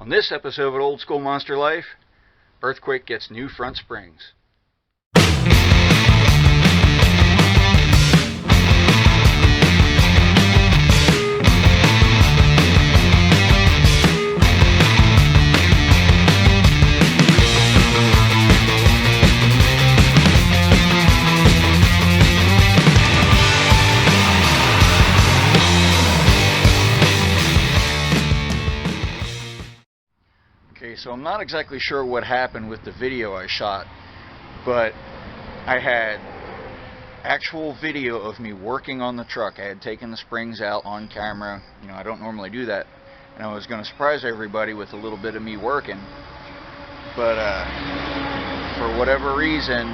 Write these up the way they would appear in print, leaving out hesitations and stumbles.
On this episode of Old School Monster Life, Earthquake gets new front springs. Okay, so I'm not exactly sure what happened with the video I shot, but I had actual video of me working on the truck. I had taken the springs out on camera. You know, I don't normally do that, and I was going to surprise everybody with a little bit of me working, but for whatever reason,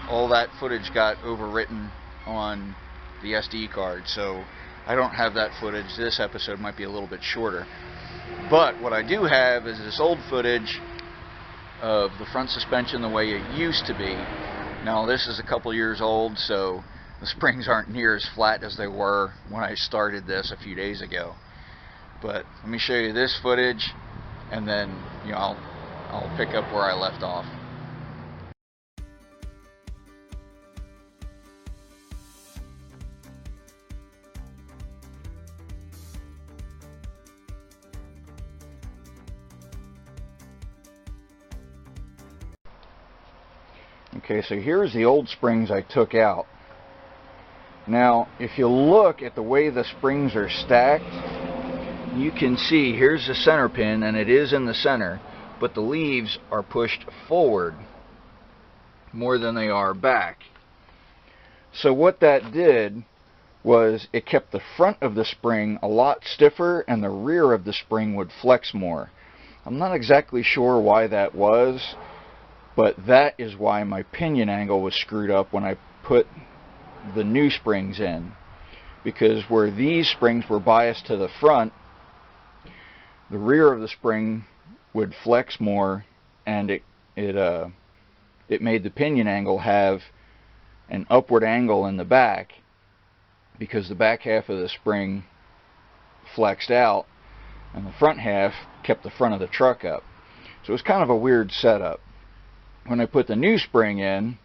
all that footage got overwritten on the SD card, so I don't have that footage. This episode might be a little bit shorter. But what I do have is this old footage of the front suspension the way it used to be. Now this is a couple years old, so the springs aren't near as flat as they were when I started this a few days ago. But let me show you this footage, and then I'll pick up where I left off. Okay, so here's the old springs I took out. Now, if you look at the way the springs are stacked, you can see here's the center pin, and it is in the center, but the leaves are pushed forward more than they are back. So what that did was it kept the front of the spring a lot stiffer, and the rear of the spring would flex more. I'm not exactly sure why that was, but that is why my pinion angle was screwed up when I put the new springs in. Because where these springs were biased to the front, the rear of the spring would flex more, and it made the pinion angle have an upward angle in the back, because the back half of the spring flexed out and the front half kept the front of the truck up. So it was kind of a weird setup. When I put the new spring in,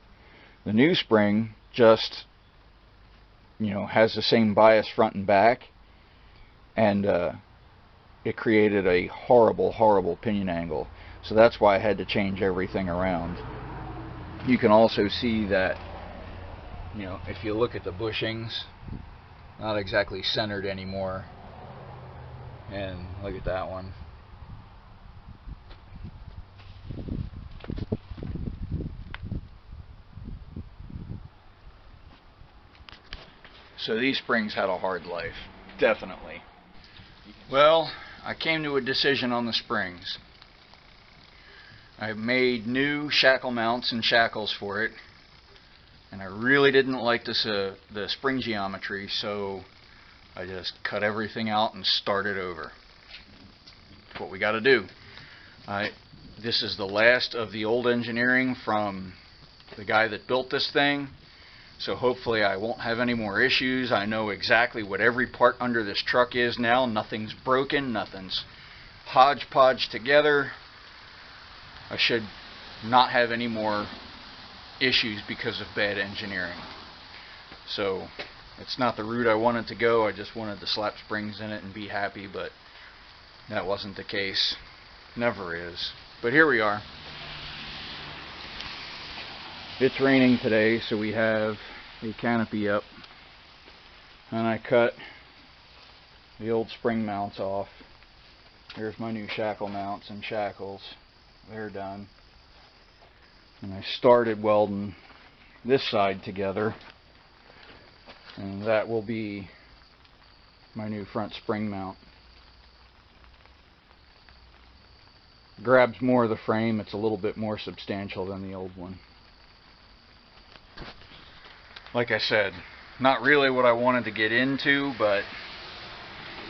the new spring just, has the same bias front and back, and it created a horrible, horrible pinion angle. So that's why I had to change everything around. You can also see that, if you look at the bushings, not exactly centered anymore. And look at that one. So these springs had a hard life, definitely. Well, I came to a decision on the springs. I made new shackle mounts and shackles for it, and I really didn't like the spring geometry, so I just cut everything out and started over. That's what we got to do. This is the last of the old engineering from the guy that built this thing. So hopefully I won't have any more issues. I know exactly what every part under this truck is now. Nothing's broken, nothing's hodgepodge together. I should not have any more issues because of bad engineering. So it's not the route I wanted to go. I just wanted to slap springs in it and be happy, but that wasn't the case. Never is. But here we are. It's raining today, so we have a canopy up, and I cut the old spring mounts off. Here's my new shackle mounts and shackles. They're done. And I started welding this side together, and that will be my new front spring mount. Grabs more of the frame. It's a little bit more substantial than the old one. Like I said, not really what I wanted to get into, but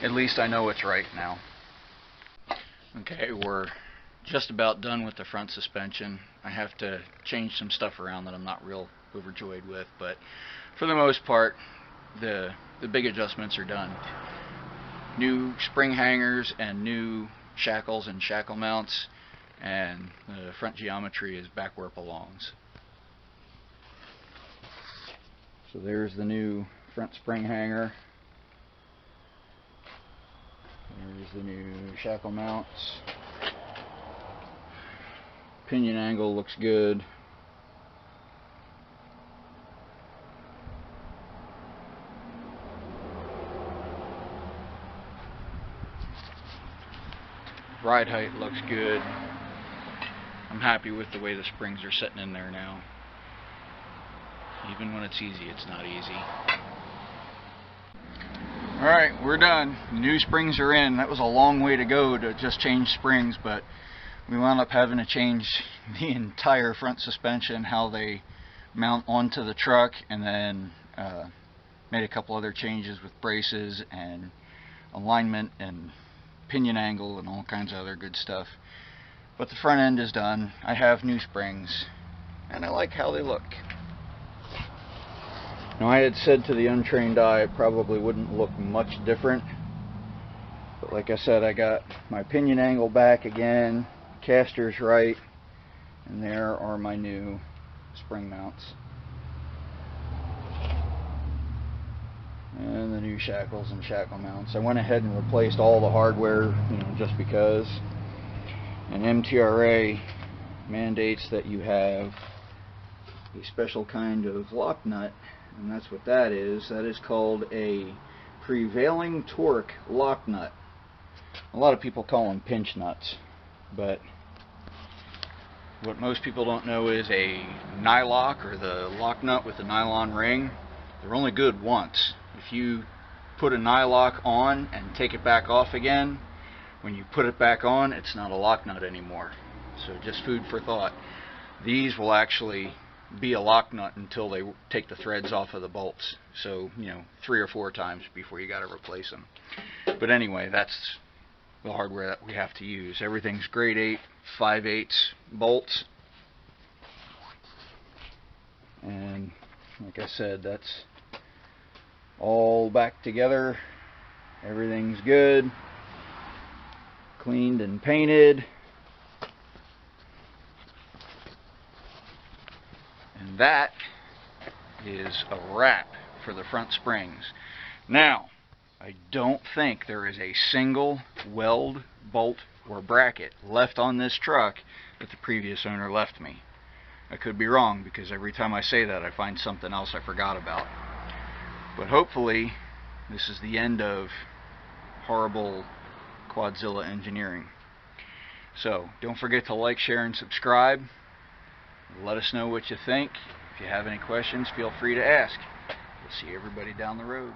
at least I know it's right now. Okay, we're just about done with the front suspension. I have to change some stuff around that I'm not real overjoyed with, but for the most part, the big adjustments are done. New spring hangers and new shackles and shackle mounts, and the front geometry is back where it belongs. So there's the new front spring hanger. There's the new shackle mounts. Pinion angle looks good. Ride height looks good. I'm happy with the way the springs are sitting in there now. Even when it's easy, it's not easy. Alright, we're done. New springs are in. That was a long way to go to just change springs, but we wound up having to change the entire front suspension, how they mount onto the truck, and then made a couple other changes with braces and alignment and pinion angle and all kinds of other good stuff. But the front end is done. I have new springs, and I like how they look. Now, I had said to the untrained eye it probably wouldn't look much different, but like I said, I got my pinion angle back again, casters right, and there are my new spring mounts. And the new shackles and shackle mounts. I went ahead and replaced all the hardware, just because. And MTRA mandates that you have a special kind of lock nut, and that's what that is. That is called a prevailing torque lock nut. A lot of people call them pinch nuts, but what most people don't know is a nylock, or the lock nut with the nylon ring. They're only good once. If you put a nylock on and take it back off again, when you put it back on, it's not a lock nut anymore. So just food for thought. These will actually be a lock nut until they take the threads off of the bolts. So, 3 or 4 times before you got to replace them. But anyway, that's the hardware that we have to use. Everything's grade 8, 5/8 bolts. And like I said, that's all back together. Everything's good. Cleaned and painted. And that is a wrap for the front springs. Now, I don't think there is a single weld, bolt, or bracket left on this truck that the previous owner left me. I could be wrong, because every time I say that I find something else I forgot about. But hopefully this is the end of horrible Quadzilla engineering. So don't forget to like, share, and subscribe. Let us know what you think. If you have any questions, feel free to ask. We'll see everybody down the road.